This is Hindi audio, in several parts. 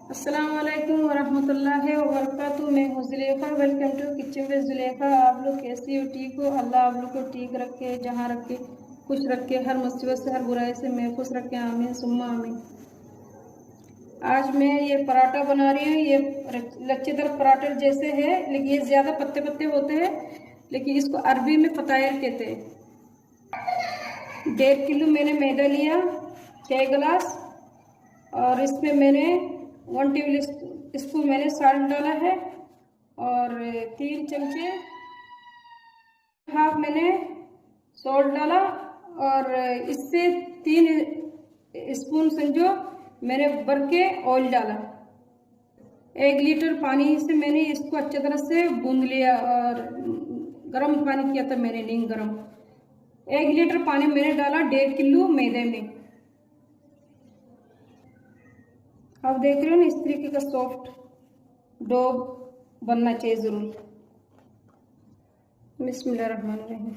अस्सलाम वालेकुम वरहमतुल्लाहि वबरकातुहू। मैं हूँ Zulekha. Welcome to kitchen with Zulekha. आप लोग कैसी हो? ठीक हो? अल्लाह आप लोग को ठीक रखे, जहाँ रखे खुश रखे, हर मुसीबत से हर बुराई से महफूज रखे। आमीन सुम्मा आमीन। आज मैं ये पराठा बना रही हूँ। ये लच्छेदार पराठे जैसे है, लेकिन ये ज़्यादा पत्ते पत्ते होते हैं, लेकिन इसको अरबी में फतायर कहते हैं। 1.5 किलो मैंने मैदा लिया, 6 गिलास, और इसमें मैंने 1 टेबल स्पून मैंने साल्ट डाला है, और 3 चमचे हाफ मैंने सॉल्ट डाला, और इससे 3 स्पून समझो मैंने भर के ऑयल डाला। 1 लीटर पानी से मैंने इसको अच्छी तरह से गूंद लिया, और गर्म पानी किया था मैंने, नहीं गर्म। 1 लीटर पानी मैंने डाला 1.5 किलो मैदे में। आप देख रहे हो ना, इस तरीके का सॉफ्ट डो बनना चाहिए जरूर। बिस्मिल्लाहिर्रहमानिर्रहीम।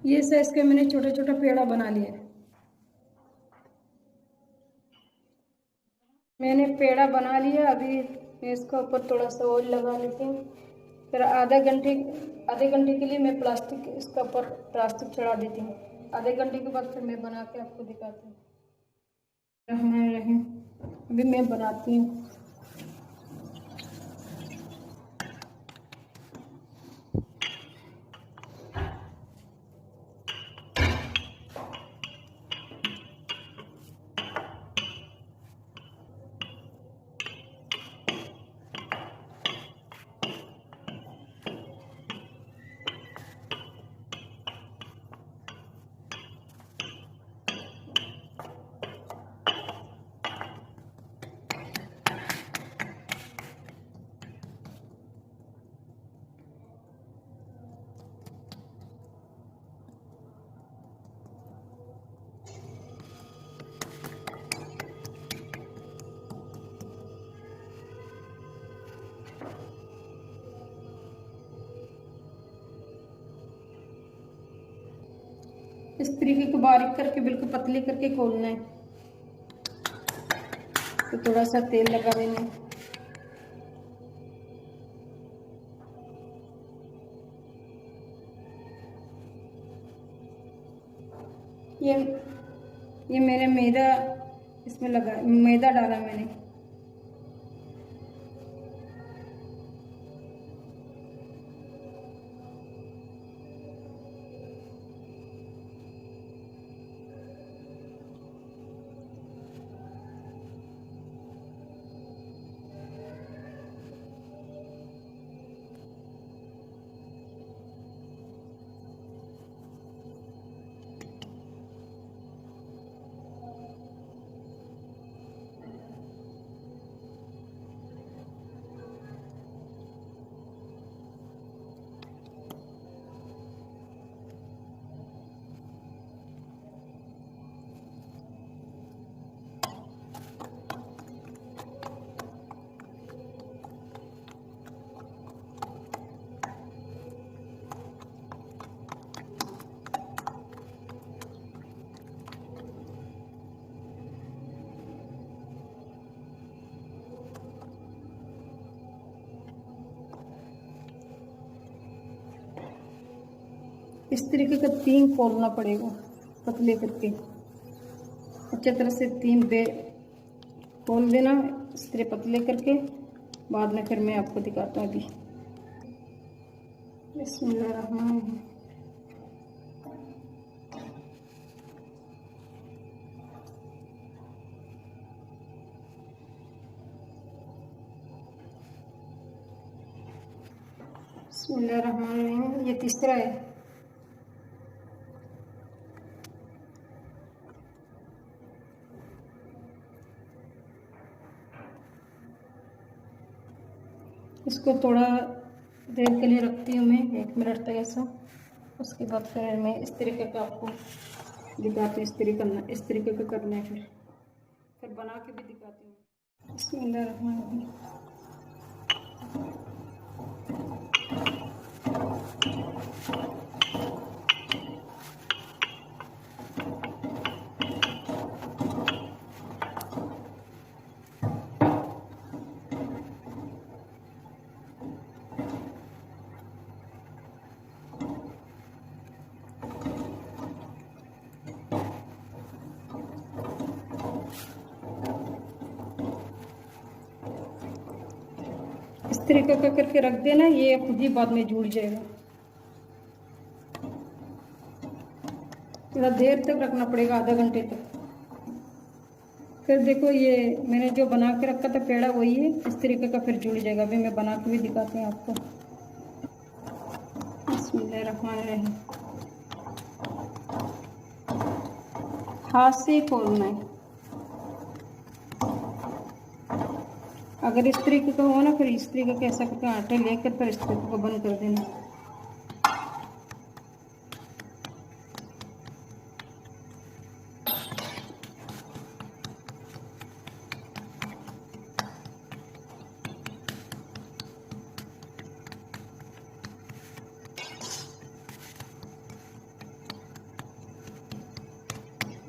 ये साइज के मैंने छोटा छोटा पेड़ा बना लिया। मैंने पेड़ा बना लिया। अभी मैं इसका ऊपर थोड़ा सा ऑयल लगा लेती हूँ। फिर आधे घंटे के लिए मैं इसका ऊपर प्लास्टिक चढ़ा देती हूँ। आधे घंटे के बाद फिर मैं बना के आपको दिखाती हूँ। अभी मैं बनाती हूँ। इस तरीके को बारीक करके बिल्कुल पतली करके खोलना है। तो थोड़ा सा तेल लगा देना है। ये मैंने इसमें मैदा डाला मैंने। इस तरीके का 3 खोलना पड़ेगा पतले करके। अच्छी तरह से 3 खोल देना इस तरह पतले करके। बाद में फिर मैं आपको दिखाता हूँ। अभी बिस्मिल्लाहिर्रहमानिर्रहीम। बिस्मिल्लाहिर्रहमानिर्रहीम। ये तीसरा है। इसको थोड़ा देर के लिए रखती हूँ मैं, 1 मिनट तक ऐसा। उसके बाद फिर मैं इस तरीके का आपको दिखाती हूँ। इस तरीके का करना है। फिर बना के भी दिखाती हूँ। बिस्मिल्लाहिर्रहमानिर्रहीम। तरीके का करके रख देना, ये खुद ही बाद में जुड़ जाएगा। थोड़ा देर तक रखना पड़ेगा, आधा घंटे तक। फिर देखो ये मैंने जो बना के रखा था पेड़ा वही है, इस तरीके का फिर जुड़ जाएगा। अभी मैं बना के भी दिखाती हूँ आपको। बिस्मिल्लाहिर्रहमानिर्रहीम। हाथ से ही खोलना है। अगर इस तरीके का हो ना, फिर इस तरीके का ऐसा करके आटे लेकर फिर इस तरीके को बंद कर देना।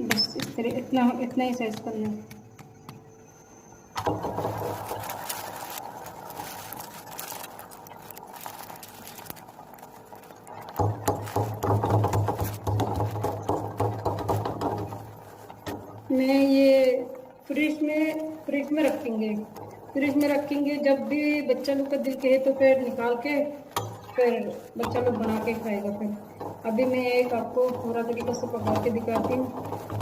बस इस तरह इतना ही साइज करना है। मैं ये फ्रिज में रखेंगे। फ्रिज में रखेंगे, जब भी बच्चा लोग का दिल कहे तो फिर निकाल के फिर बच्चा लोग बना के खाएगा। फिर अभी मैं एक आपको पूरा तरीके से पका के दिखाती हूँ,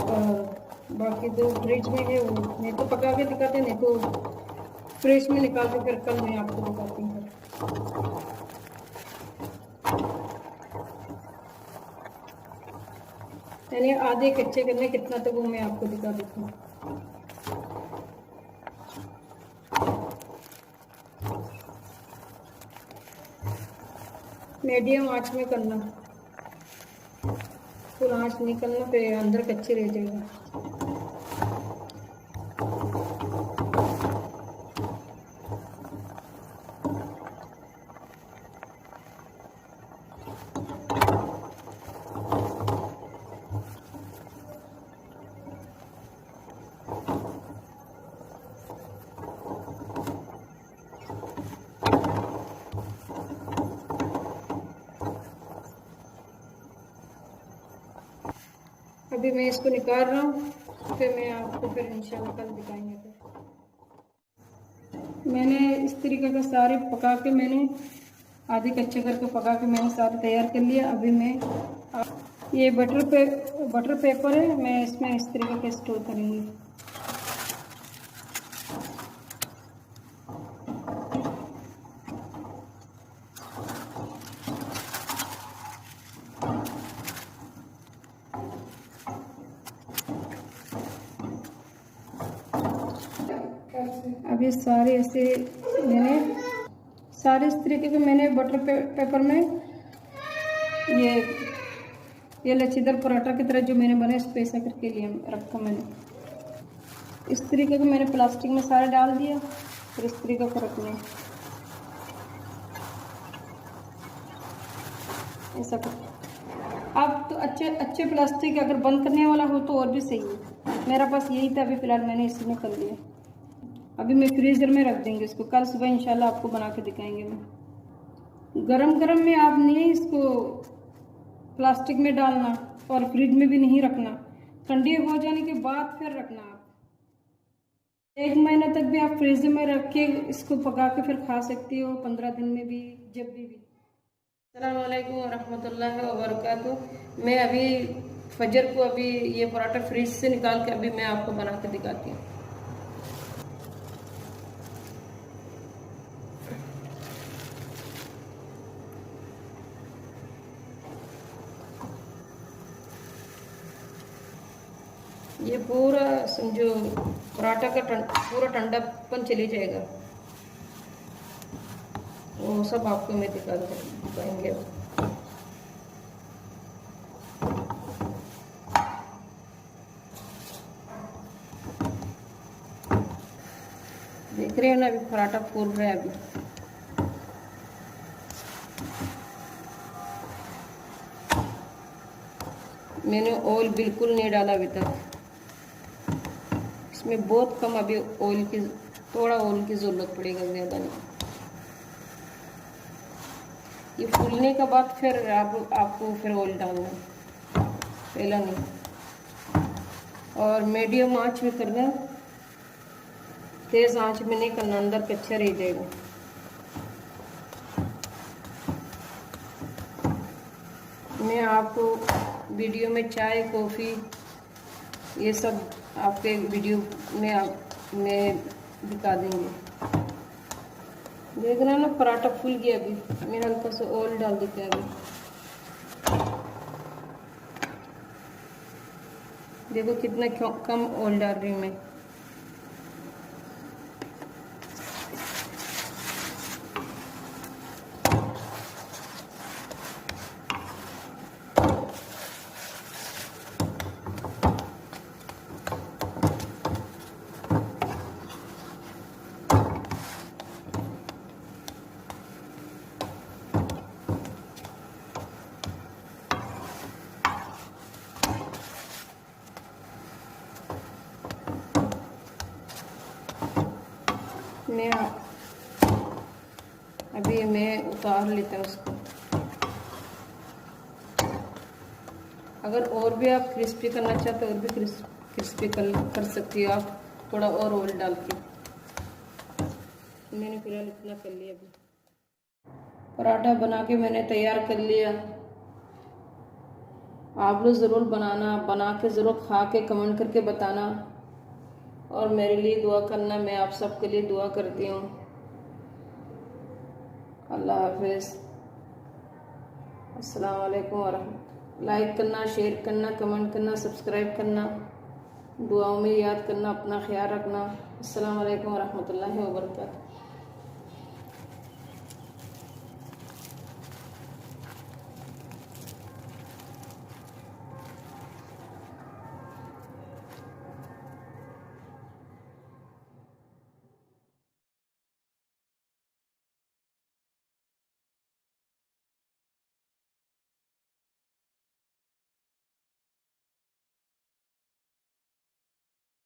और बाकी जो फ्रिज में है वो नहीं तो पका के दिखाते, नहीं तो फ्रिज में निकाल के फिर कल मैं आपको दिखाती हूँ। यानी आधे कच्चे करने कितना तक वो मैं आपको दिखा देती हूँ। मीडियम आंच में करना, फुल आंच नहीं करना, फिर अंदर कच्चे रह जाएगा। अभी मैं इसको निकाल रहा हूँ, फिर मैं आपको फिर इंशाल्लाह कल दिखाएंगे। फिर मैंने इस तरीके का सारे पका के, मैंने आधे कच्चे करके पका के मैंने सारे तैयार कर लिया। अभी मैं ये बटर पेपर है, मैं इसमें इस तरीके का स्टोर करूँगी। अब ये सारे ऐसे मैंने सारे इस तरीके के मैंने बटर पेपर में ये लच्छेदार पराठा की तरह जो मैंने बने इस पे ऐसा करके लिए रखा। मैंने इस तरीके को मैंने प्लास्टिक में सारे डाल दिया, फिर इस तरीके को रखना ऐसा कर। अब तो अच्छे प्लास्टिक अगर बंद करने वाला हो तो और भी सही है। मेरा पास यही था, अभी फ़िलहाल मैंने इसी में कर लिया। अभी मैं फ्रीज़र में रख देंगे इसको, कल सुबह इंशाल्लाह आपको बना के दिखाएंगे। मैं गरम में आप नहीं इसको प्लास्टिक में डालना और फ्रिज में भी नहीं रखना, ठंडी हो जाने के बाद फिर रखना। आप 1 महीना तक भी आप फ्रीजर में रख के इसको पका के फिर खा सकती हो, 15 दिन में भी, जब भी। अस्सलामु अलैकुम वरहमतुल्लाहि वबरकातुहू। मैं अभी फजर को अभी ये पराठा फ्रिज से निकाल के अभी मैं आपको बना के दिखाती हूँ। ये पूरा समझो पराठा का पूरा ठंडापन चले जाएगा, वो सब आपको मैं दिखाएंगे। देख रहे हो ना, अभी पराठा फूल रहा है। अभी मैंने ऑयल बिल्कुल नहीं डाला अभी तक, इसमें बहुत कम अभी ऑयल की, थोड़ा ऑयल की ज़रूरत पड़ेगा, ज़्यादा नहीं। ये फूलने के बाद फिर आपको फिर ऑयल डालना, पहला नहीं। और मीडियम आंच में करना, तेज़ आंच में नहीं करना, अंदर कच्चा रह जाएगा। मैं आपको वीडियो में चाय कॉफ़ी ये सब आपके वीडियो में दिखा देंगे। देख रहे हैं ना, पराठा फूल गया। अभी मैं हल्का सा ऑयल डाल देते हैं। अभी देखो कितना कम ऑयल डाल रही हूँ मैं। अभी मैं उतार लेता हूँ उसको। अगर और भी आप क्रिस्पी करना चाहते हो और भी क्रिस्पी कर सकती हो आप, थोड़ा और ऑयल डाल के। मैंने फिलहाल इतना कर लिया। अभी पराठा बना के मैंने तैयार कर लिया। आप लोग ज़रूर बनाना, बना के ज़रूर खा के कमेंट करके बताना और मेरे लिए दुआ करना। मैं आप सबके लिए दुआ करती हूँ। अल्लाह हाफिज़। अस्सलाम वालेकुम वरहमतुल्लाह। लाइक करना, शेयर करना, कमेंट करना, सब्सक्राइब करना, दुआओं में याद करना, अपना ख्याल रखना। अस्सलाम वालेकुम वरहमतुल्लाहि वबरकातुहू।